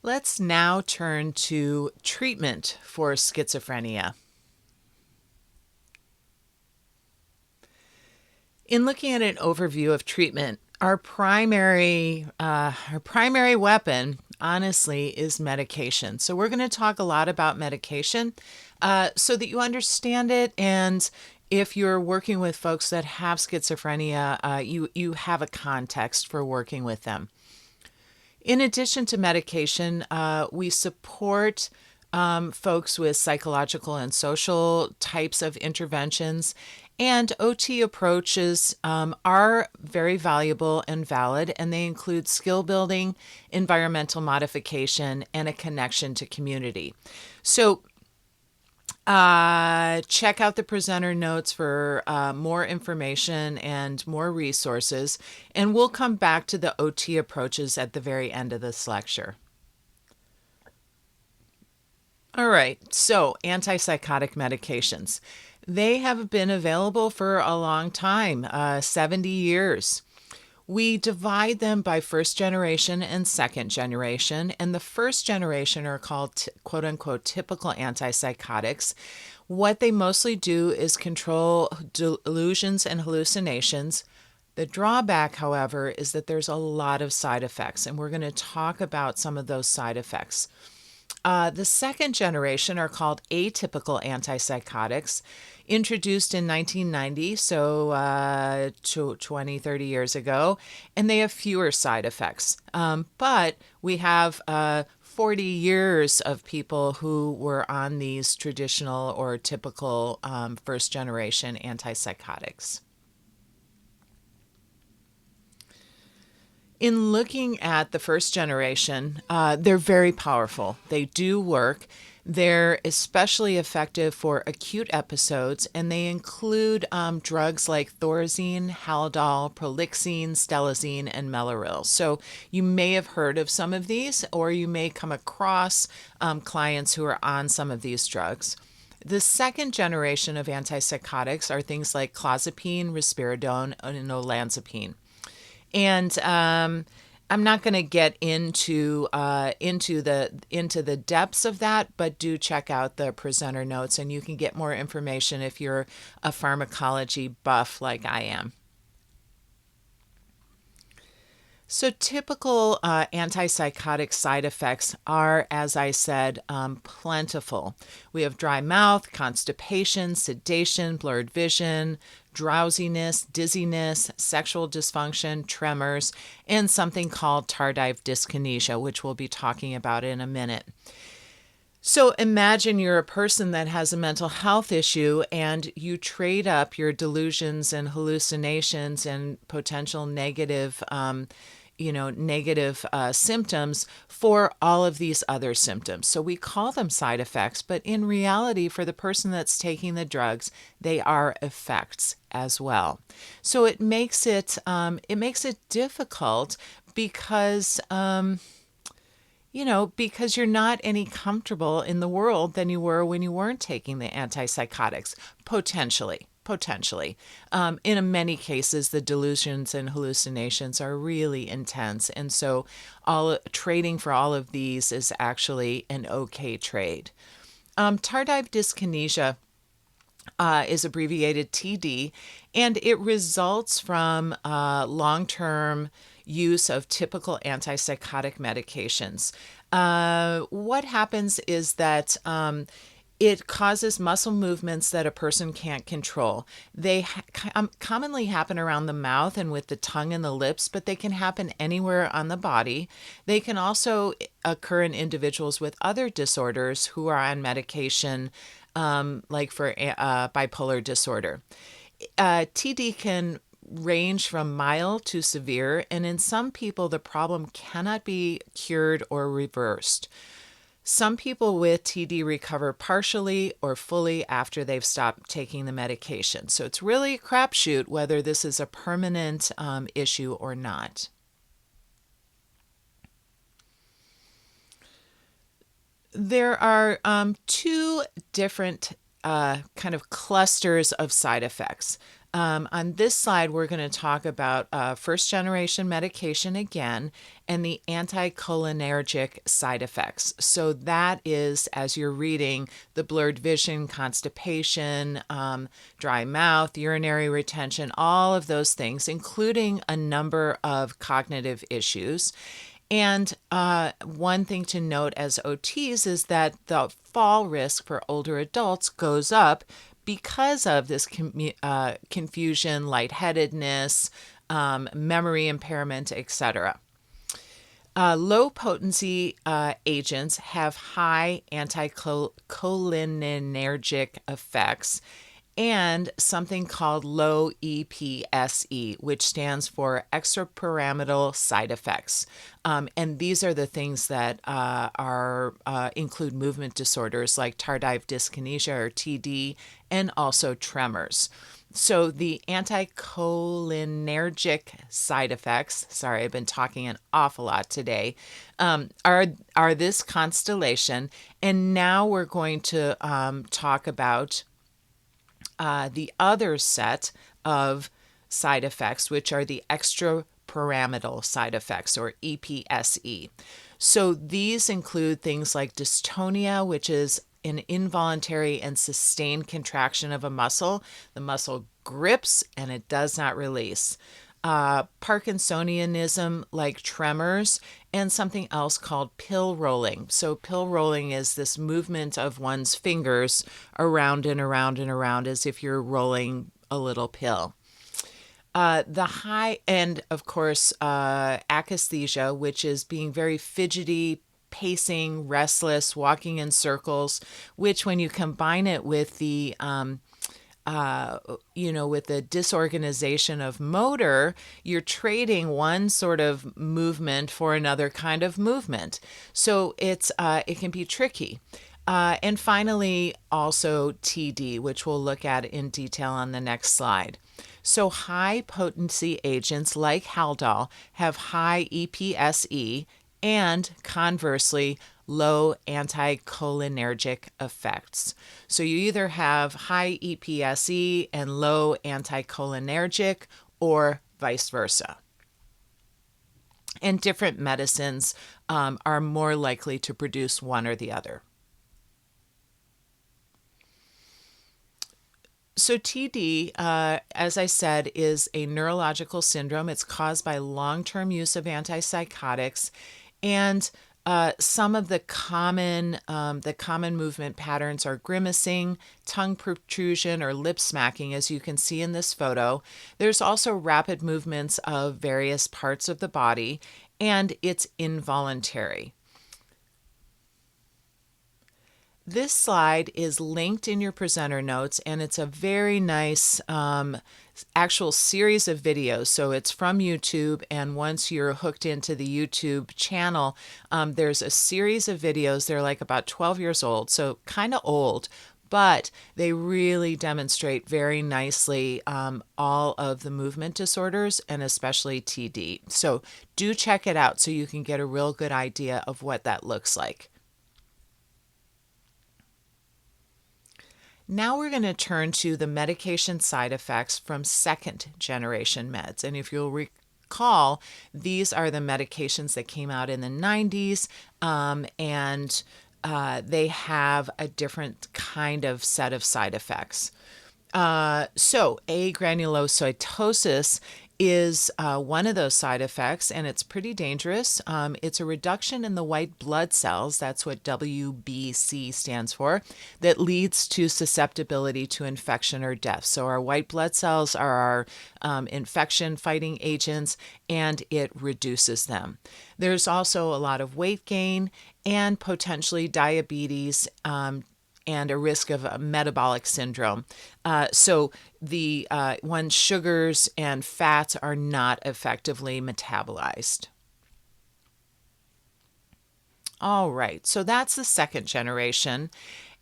Let's now turn to treatment for schizophrenia. In looking at an overview of treatment, our primary weapon, honestly, is medication. So we're going to talk a lot about medication so that you understand it, and if you're working with folks that have schizophrenia, you have a context for working with them. In addition to medication, we support folks with psychological and social types of interventions, and OT approaches are very valuable and valid, and they include skill building, environmental modification, and a connection to community. So check out the presenter notes for more information and more resources, and we'll come back to the OT approaches at the very end of this lecture. All right, so antipsychotic medications. They have been available for a long time, 70 years. We divide them by first generation and second generation, and the first generation are called quote unquote typical antipsychotics. What they mostly do is control delusions and hallucinations. The drawback, however, is that there's a lot of side effects, and we're going to talk about some of those side effects. The second generation are called atypical antipsychotics, introduced in 1990, so 20, 30 years ago, and they have fewer side effects. But we have 40 years of people who were on these traditional or typical first generation antipsychotics. In looking at the first generation, they're very powerful. They do work. They're especially effective for acute episodes, and they include drugs like Thorazine, Haldol, Prolixine, Stelazine, and Mellaril. So you may have heard of some of these, or you may come across clients who are on some of these drugs. The second generation of antipsychotics are things like clozapine, risperidone, and olanzapine. And I'm not going to get into the depths of that, but do check out the presenter notes, and you can get more information if you're a pharmacology buff like I am. So typical antipsychotic side effects are, as I said, plentiful. We have dry mouth, constipation, sedation, blurred vision, drowsiness, dizziness, sexual dysfunction, tremors, and something called tardive dyskinesia, which we'll be talking about in a minute. So imagine you're a person that has a mental health issue, and you trade up your delusions and hallucinations and potential negative symptoms for all of these other symptoms. So we call them side effects, but in reality, for the person that's taking the drugs, they are effects as well. So it makes it difficult because because you're not any comfortable in the world than you were when you weren't taking the antipsychotics, potentially. In many cases, the delusions and hallucinations are really intense, and so trading for all of these is actually an okay trade. Tardive dyskinesia is abbreviated TD, and it results from long-term use of typical antipsychotic medications. What happens is that it causes muscle movements that a person can't control. They commonly happen around the mouth and with the tongue and the lips, but they can happen anywhere on the body. They can also occur in individuals with other disorders who are on medication, like for bipolar disorder. TD can range from mild to severe, and in some people, the problem cannot be cured or reversed. Some people with TD recover partially or fully after they've stopped taking the medication. So it's really a crapshoot whether this is a permanent issue or not. There are two different kind of clusters of side effects. On this slide, we're going to talk about first generation medication again and the anticholinergic side effects. So that is, as you're reading, the blurred vision, constipation, dry mouth, urinary retention, all of those things, including a number of cognitive issues. And one thing to note as OTs is that the fall risk for older adults goes up because of this confusion, lightheadedness, memory impairment, etc. Low potency agents have high anticholinergic effects and something called low EPSE, which stands for extrapyramidal side effects. And these are the things that include movement disorders like tardive dyskinesia or TD, and also tremors. So the anticholinergic side effects, sorry, I've been talking an awful lot today, are this constellation. And now we're going to talk about the other set of side effects, which are the extrapyramidal side effects, or EPSE. So these include things like dystonia, which is an involuntary and sustained contraction of a muscle. The muscle grips and it does not release. Parkinsonianism, like tremors, and something else called pill rolling. So pill rolling is this movement of one's fingers around and around and around as if you're rolling a little pill. The high end, of course, akathisia, which is being very fidgety, pacing, restless, walking in circles, which when you combine it with the with the disorganization of motor, you're trading one sort of movement for another kind of movement. So it can be tricky. And finally, also TD, which we'll look at in detail on the next slide. So high potency agents like Haldol have high EPSE and conversely low anticholinergic effects. So you either have high EPSE and low anticholinergic or vice versa. And different medicines are more likely to produce one or the other. So TD, as I said, is a neurological syndrome. It's caused by long-term use of antipsychotics, and some of the common movement patterns are grimacing, tongue protrusion, or lip smacking, as you can see in this photo. There's also rapid movements of various parts of the body, and it's involuntary. This slide is linked in your presenter notes, and it's a very nice actual series of videos. So it's from YouTube, and once you're hooked into the YouTube channel, there's a series of videos. They're like about 12 years old, so kind of old, but they really demonstrate very nicely all of the movement disorders and especially TD. So do check it out so you can get a real good idea of what that looks like. Now we're going to turn to the medication side effects from second generation meds. And if you'll recall, these are the medications that came out in the 90s, and they have a different kind of set of side effects. So agranulocytosis is one of those side effects, and it's pretty dangerous. It's a reduction in the white blood cells, that's what WBC stands for, that leads to susceptibility to infection or death. So our white blood cells are our infection-fighting agents, and it reduces them. There's also a lot of weight gain and potentially diabetes, and a risk of metabolic syndrome. So the one's sugars and fats are not effectively metabolized. All right, so that's the second generation.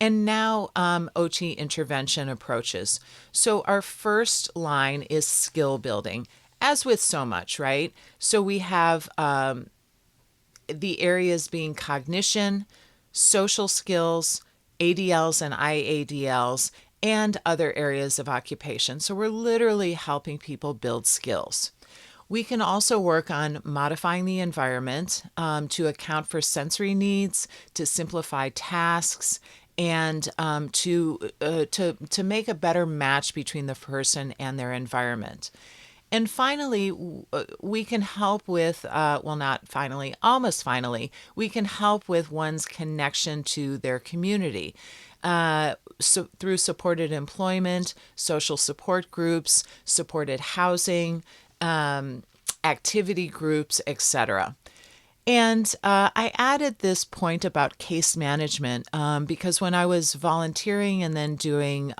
And now OT intervention approaches. So our first line is skill building, as with so much, right? So we have the areas being cognition, social skills, ADLs and IADLs, and other areas of occupation. So we're literally helping people build skills. We can also work on modifying the environment to account for sensory needs, to simplify tasks, and to make a better match between the person and their environment. And finally, we can help with, well, not finally, almost finally, we can help with one's connection to their community. So through supported employment, social support groups, supported housing, activity groups, etc. And I added this point about case management because when I was volunteering and then doing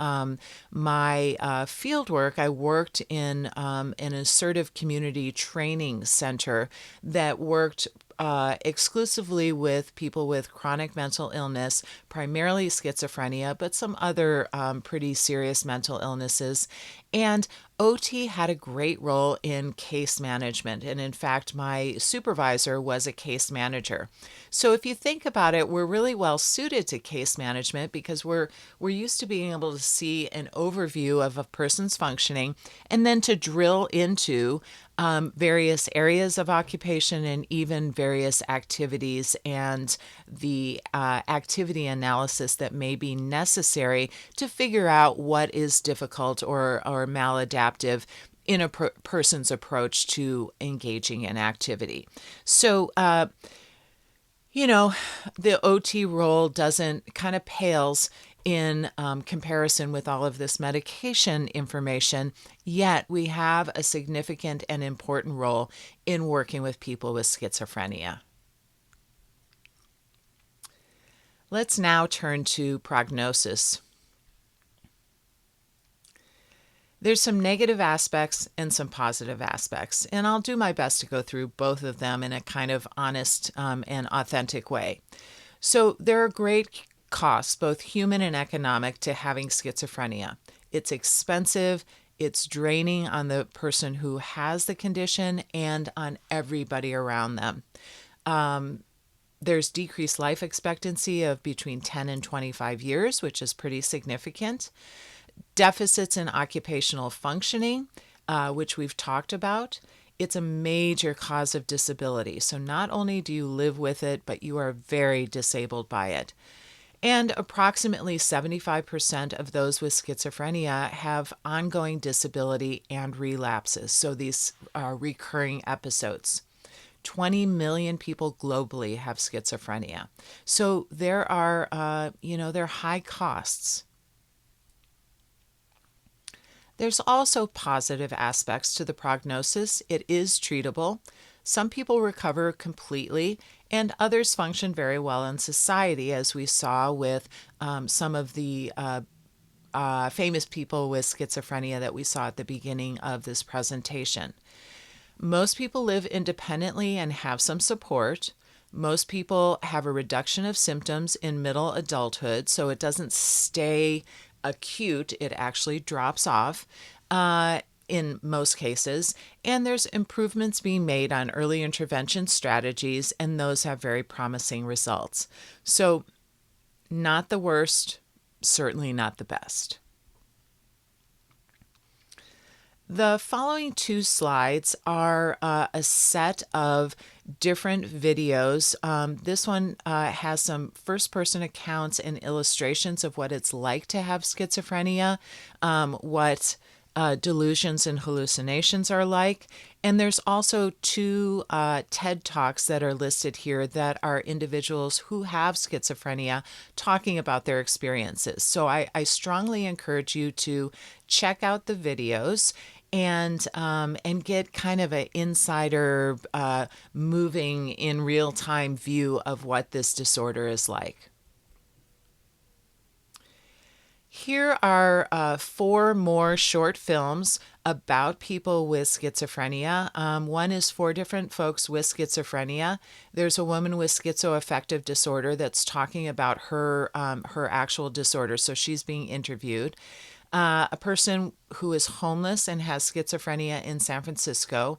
my field work, I worked in an assertive community training center that worked exclusively with people with chronic mental illness, primarily schizophrenia, but some other pretty serious mental illnesses. And OT had a great role in case management. And in fact, my supervisor was a case manager. So if you think about it, we're really well suited to case management because we're used to being able to see an overview of a person's functioning and then to drill into various areas of occupation and even various activities and the activity analysis that may be necessary to figure out what is difficult or maladaptive in a person's approach to engaging in activity. So, the OT role doesn't kind of pales in comparison with all of this medication information, yet we have a significant and important role in working with people with schizophrenia. Let's now turn to prognosis. There's some negative aspects and some positive aspects, and I'll do my best to go through both of them in a kind of honest and authentic way. So there are great costs, both human and economic, to having schizophrenia. It's expensive, it's draining on the person who has the condition and on everybody around them. There's decreased life expectancy of between 10 and 25 years, which is pretty significant. Deficits in occupational functioning, which we've talked about. It's a major cause of disability. So not only do you live with it, but you are very disabled by it. And approximately 75% of those with schizophrenia have ongoing disability and relapses. So these are recurring episodes. 20 million people globally have schizophrenia. So there are, there are high costs. There's also positive aspects to the prognosis. It is treatable. Some people recover completely, and others function very well in society, as we saw with some of the famous people with schizophrenia that we saw at the beginning of this presentation. Most people live independently and have some support. Most people have a reduction of symptoms in middle adulthood, so it doesn't stay acute, it actually drops off in most cases. And there's improvements being made on early intervention strategies, and those have very promising results. So, not the worst, certainly not the best. The following two slides are a set of different videos. This one has some first-person accounts and illustrations of what it's like to have schizophrenia, what delusions and hallucinations are like. And there's also two TED Talks that are listed here that are individuals who have schizophrenia talking about their experiences. So I strongly encourage you to check out the videos and get kind of an insider moving in real-time view of what this disorder is like. Here are 4 more short films about people with schizophrenia. One is 4 different folks with schizophrenia. There's a woman with schizoaffective disorder that's talking about her actual disorder, so she's being interviewed. A person who is homeless and has schizophrenia in San Francisco.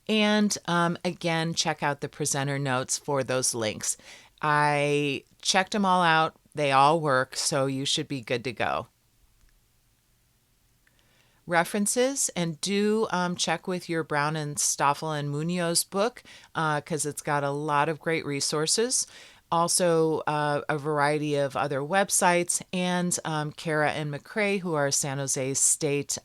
And again, check out the presenter notes for those links. I checked them all out. They all work, so you should be good to go. references, and do check with your Brown and Stoffel and Munoz book because it's got a lot of great resources. Also, a variety of other websites, and Kara and McCrae, who are San Jose State,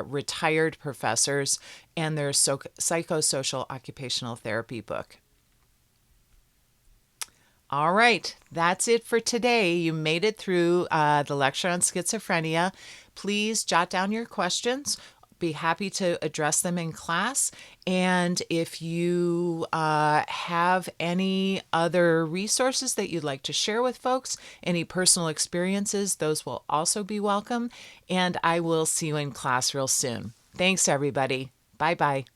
retired professors, and their psychosocial occupational therapy book. All right, that's it for today. You made it through the lecture on schizophrenia. Please jot down your questions. Be happy to address them in class. And if you have any other resources that you'd like to share with folks, any personal experiences, those will also be welcome. And I will see you in class real soon. Thanks, everybody. Bye-bye.